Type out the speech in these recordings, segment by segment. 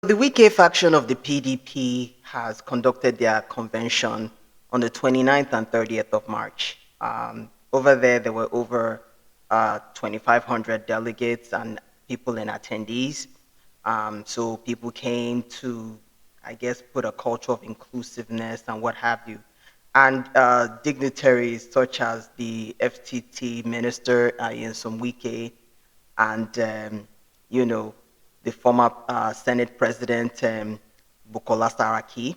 The Wike faction of the PDP has conducted their convention on the 29th and 30th of March. Over there were over 2,500 delegates and people and attendees. So people came to, I guess, put a culture of inclusiveness and what have you. And dignitaries such as the FTT minister, Nyesom Wike, and, the former Senate President, Bukola Saraki.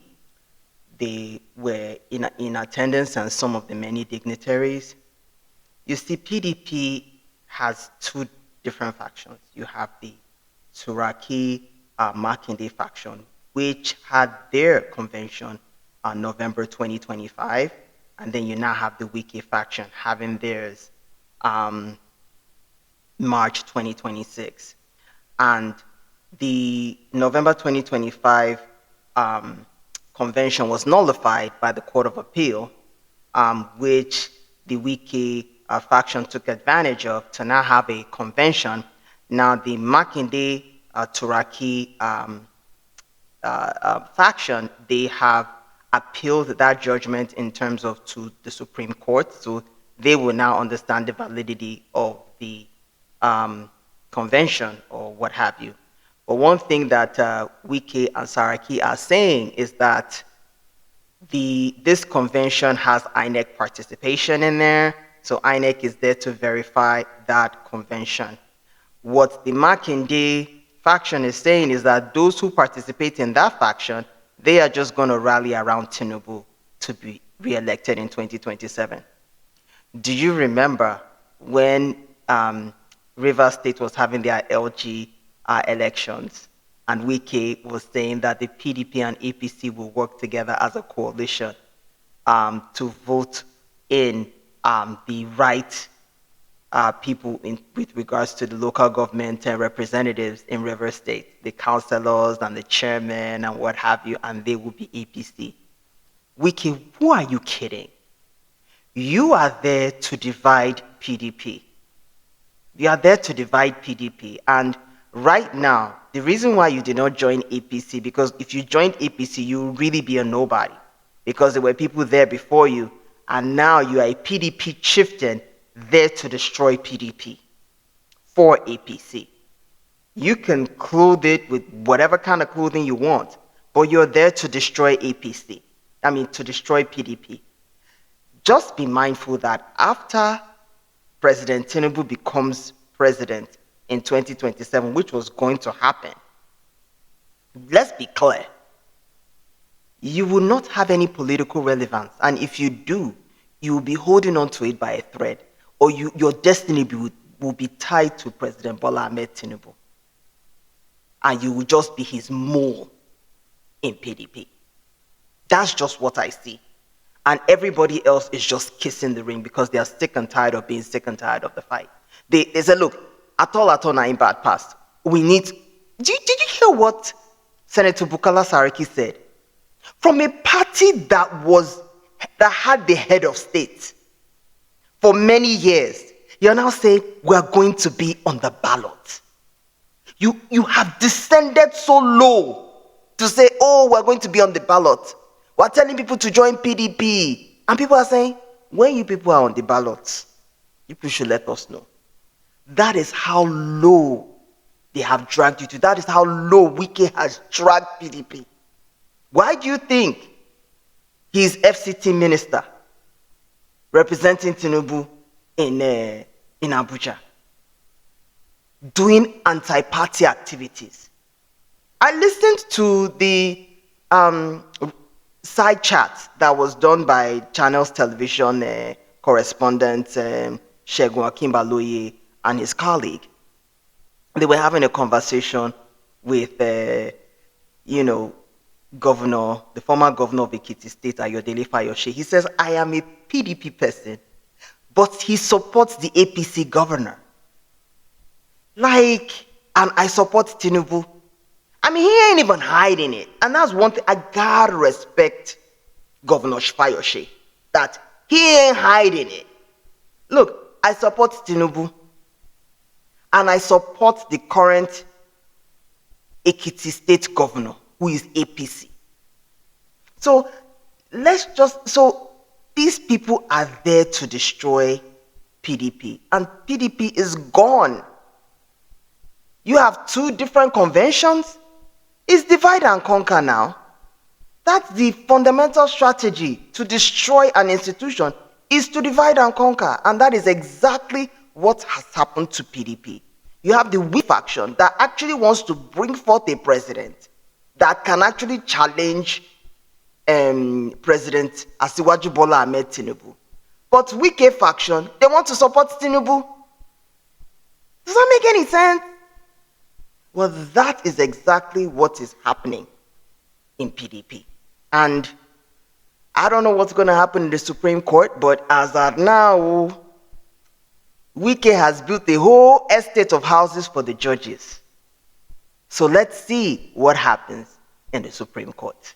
They were in attendance, and some of the many dignitaries. You see, PDP has two different factions. You have the Suraki Makinde faction, which had their convention on November 2025, and then you now have the Wike faction having theirs March 2026. And the November 2025 convention was nullified by the Court of Appeal, which the Wike faction took advantage of to now have a convention. Now the Makinde Turaki faction, they have appealed that judgment in terms of to the Supreme Court, so they will now understand the validity of the convention or what have you. But one thing that Wike and Saraki are saying is that this convention has INEC participation in there, so INEC is there to verify that convention. What the Makinde faction is saying is that those who participate in that faction, they are just going to rally around Tinubu to be re-elected in 2027. Do you remember when Rivers State was having their LG elections, and Wike was saying that the PDP and APC will work together as a coalition to vote in the right people with regards to the local government and representatives in Rivers State, the councillors and the chairman and what have you, and they will be APC. Wike, who are you kidding? You are there to divide PDP. You are there to divide PDP. And right now, the reason why you did not join APC, because if you joined APC, you will really be a nobody, because there were people there before you, and now you are a PDP chieftain there to destroy PDP for APC. You can clothe it with whatever kind of clothing you want, but you're there to destroy APC. I mean, to destroy PDP. Just be mindful that after President Tinubu becomes president in 2027, which was going to happen, let's be clear, you will not have any political relevance. And if you do, you will be holding on to it by a thread, or your destiny will be tied to President Bola Ahmed Tinubu. And you will just be his mole in PDP. That's just what I see. And everybody else is just kissing the ring because they are sick and tired of being sick and tired of the fight. They said, look, at all, na in bad past. We need... Did you hear what Senator Bukola Saraki said? From a party that had the head of state for many years, you're now saying we're going to be on the ballot. You have descended so low to say, oh, we're going to be on the ballot. We're telling people to join PDP. And people are saying, when you people are on the ballot, you people should let us know. That is how low they have dragged you to. That is how low Wike has dragged PDP. Why do you think he's FCT minister representing Tinubu in Abuja, doing anti-party activities? I listened to the side chat that was done by Channels Television correspondent Segun Akimbaloye and his colleague. They were having a conversation with, governor, the former governor of Ekiti State, Ayodele Fayose. He says, I am a PDP person, but he supports the APC governor. And I support Tinubu. I mean, he ain't even hiding it. And that's one thing, I gotta respect Governor Fayose, that he ain't hiding it. Look, I support Tinubu, and I support the current Ekiti State Governor, who is APC. So these people are there to destroy PDP, and PDP is gone. You have two different conventions. It's divide and conquer now. That's the fundamental strategy to destroy an institution, is to divide and conquer. And that is exactly what has happened to PDP. You have the weak faction that actually wants to bring forth a president that can actually challenge President Asiwaju Bola Ahmed Tinubu. But Wike faction, they want to support Tinubu. Does that make any sense? Well, that is exactly what is happening in PDP. And I don't know what's going to happen in the Supreme Court, but as of now, Wike has built a whole estate of houses for the judges. So let's see what happens in the Supreme Court.